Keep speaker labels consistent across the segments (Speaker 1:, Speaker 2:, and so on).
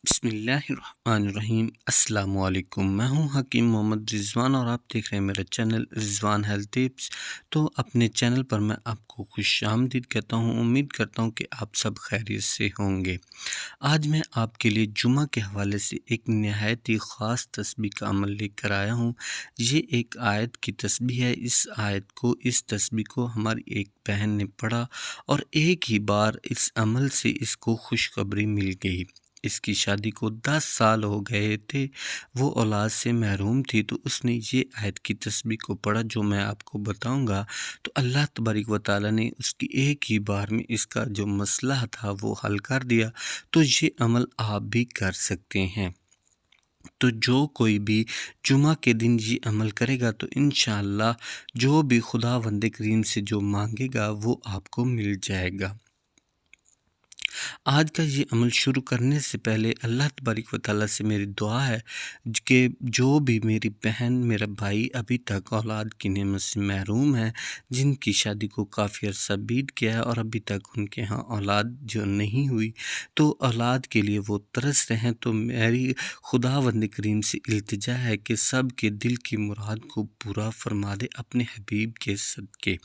Speaker 1: بسم اللہ الرحمن الرحیم۔ السلام علیکم، میں ہوں حکیم محمد رضوان اور آپ دیکھ رہے ہیں میرا چینل رضوان ہیلتھ ٹپس۔ تو اپنے چینل پر میں آپ کو خوش آمدید کہتا ہوں، امید کرتا ہوں کہ آپ سب خیریت سے ہوں گے۔ آج میں آپ کے لیے جمعہ کے حوالے سے ایک نہایت ہی خاص تسبیح کا عمل لے کر آیا ہوں۔ یہ ایک آیت کی تسبیح ہے۔ اس تسبیح کو ہماری ایک بہن نے پڑھا اور ایک ہی بار اس عمل سے اس کو خوشخبری مل گئی۔ اس کی شادی کو 10 سال ہو گئے تھے، وہ اولاد سے محروم تھی، تو اس نے یہ آیت کی تسبیح کو پڑھا جو میں آپ کو بتاؤں گا۔ تو اللہ تبارک و تعالیٰ نے اس کی ایک ہی بار میں اس کا جو مسئلہ تھا وہ حل کر دیا۔ تو یہ عمل آپ بھی کر سکتے ہیں۔ تو جو کوئی بھی جمعہ کے دن یہ عمل کرے گا تو انشاءاللہ جو بھی خداوند کریم سے جو مانگے گا وہ آپ کو مل جائے گا۔ آج کا یہ عمل شروع کرنے سے پہلے اللہ تبارک و تعالیٰ سے میری دعا ہے کہ جو بھی میری بہن میرا بھائی ابھی تک اولاد کی نعمت سے محروم ہے، جن کی شادی کو کافی عرصہ بیت گیا ہے اور ابھی تک ان کے ہاں اولاد جو نہیں ہوئی، تو اولاد کے لیے وہ ترس رہے ہیں، تو میری خداوند کریم سے التجا ہے کہ سب کے دل کی مراد کو پورا فرما دے اپنے حبیب کے صدقے،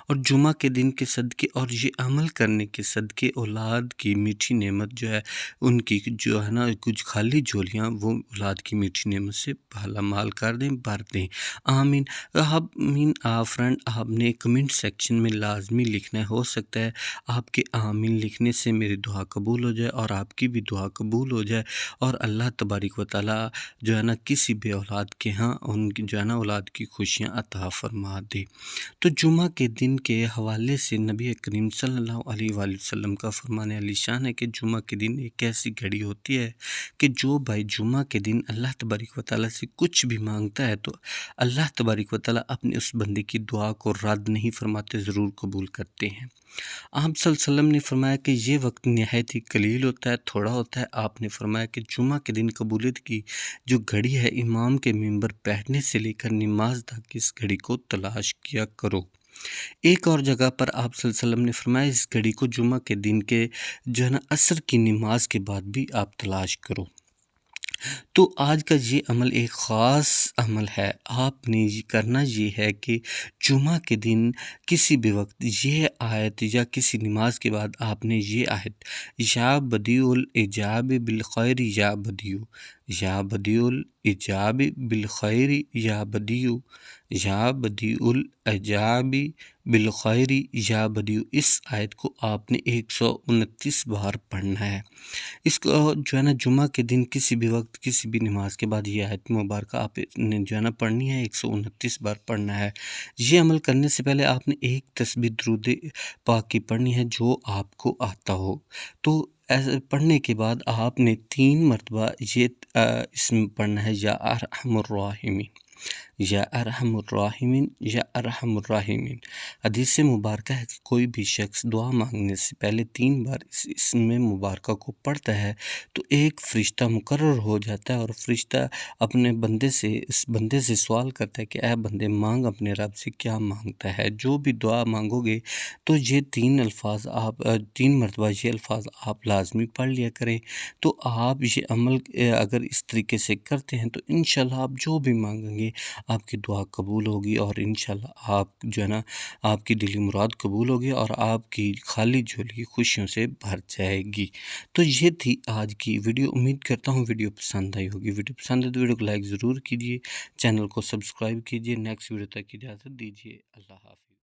Speaker 1: اور جمعہ کے دن کے صدقے اور یہ عمل کرنے کے صدقے اولاد کی میٹھی نعمت جو ہے ان کی جو ہے نا کچھ خالی جھولیاں وہ اولاد کی میٹھی نعمت سے پالا مال کر دیں، بھر دیں۔ آمین۔ آمین۔ فرینڈ، آپ نے کمنٹ سیکشن میں لازمی لکھنا ہے، ہو سکتا ہے آپ کے آمین لکھنے سے میری دعا قبول ہو جائے اور آپ کی بھی دعا قبول ہو جائے، اور اللہ تبارک و تعالیٰ جو ہے نا کسی بھی اولاد کے ہاں ان کی جو ہے نا اولاد کی خوشیاں عطا فرما دے۔ تو جمعہ کے دن کے حوالے سے نبی کریم صلی اللہ علیہ وآلہ وسلم کا فرمان علی شان ہے کہ جمعہ کے دن ایک ایسی گھڑی ہوتی ہے کہ جو بھائی جمعہ کے دن اللہ تبارک و تعالیٰ سے کچھ بھی مانگتا ہے تو اللہ تبارک و تعالیٰ اپنے اس بندے کی دعا کو رد نہیں فرماتے، ضرور قبول کرتے ہیں۔ آپ صلی اللہ علیہ وسلم نے فرمایا کہ یہ وقت نہایت ہی قلیل ہوتا ہے، تھوڑا ہوتا ہے۔ آپ نے فرمایا کہ جمعہ کے دن قبولیت کی جو گھڑی ہے، امام کے منبر بیٹھنے سے لے کر نماز تک اس گھڑی کو تلاش کیا کرو۔ ایک اور جگہ پر آپ صلی اللہ علیہ وسلم نے فرمایا اس گھڑی کو جمعہ کے دن کے جو ہے نا عصر کی نماز کے بعد بھی آپ تلاش کرو۔ تو آج کا یہ عمل ایک خاص عمل ہے۔ آپ نے یہ کرنا یہ ہے کہ جمعہ کے دن کسی بھی وقت یہ آیت یا کسی نماز کے بعد آپ نے یہ آیت یا بدیع العجاب بالخیر یا بدیع، یا بدیع العجاب بالخیر یا بدیع، یا بدیع العجاب بالخیر یا بدیع، اس آیت کو آپ نے 129 بار پڑھنا ہے۔ اس کو جو ہے نا جمعہ کے دن کسی بھی وقت کسی بھی نماز کے بعد یہ آیت مبارکہ آپ نے جو ہے نا پڑھنی ہے، 129 بار پڑھنا ہے۔ یہ عمل کرنے سے پہلے آپ نے ایک تسبیح درود پاک کی پڑھنی ہے جو آپ کو آتا ہو۔ تو ایسے پڑھنے کے بعد آپ نے 3 مرتبہ یہ اسم پڑھنا ہے، یا ارحم الراحمین، یا ارحم الراحمین، یا ارحم الراحمین۔ حدیث مبارکہ ہے کہ کوئی بھی شخص دعا مانگنے سے پہلے 3 بار اس اسم مبارکہ کو پڑھتا ہے تو ایک فرشتہ مقرر ہو جاتا ہے، اور فرشتہ اپنے اس بندے سے سوال کرتا ہے کہ اے بندے، مانگ اپنے رب سے کیا مانگتا ہے۔ جو بھی دعا مانگو گے تو یہ 3 مرتبہ یہ الفاظ آپ لازمی پڑھ لیا کریں۔ تو آپ یہ عمل اگر اس طریقے سے کرتے ہیں تو انشاءاللہ آپ جو بھی مانگیں گے آپ کی دعا قبول ہوگی، اور انشاءاللہ آپ جو ہے نا آپ کی دلی مراد قبول ہوگی اور آپ کی خالی جھولی خوشیوں سے بھر جائے گی۔ تو یہ تھی آج کی ویڈیو۔ امید کرتا ہوں ویڈیو پسند آئی ہوگی۔ ویڈیو پسند ہے تو ویڈیو کو لائک ضرور کیجیے، چینل کو سبسکرائب کیجیے۔ نیکسٹ ویڈیو تک اجازت دیجیے۔ اللہ حافظ۔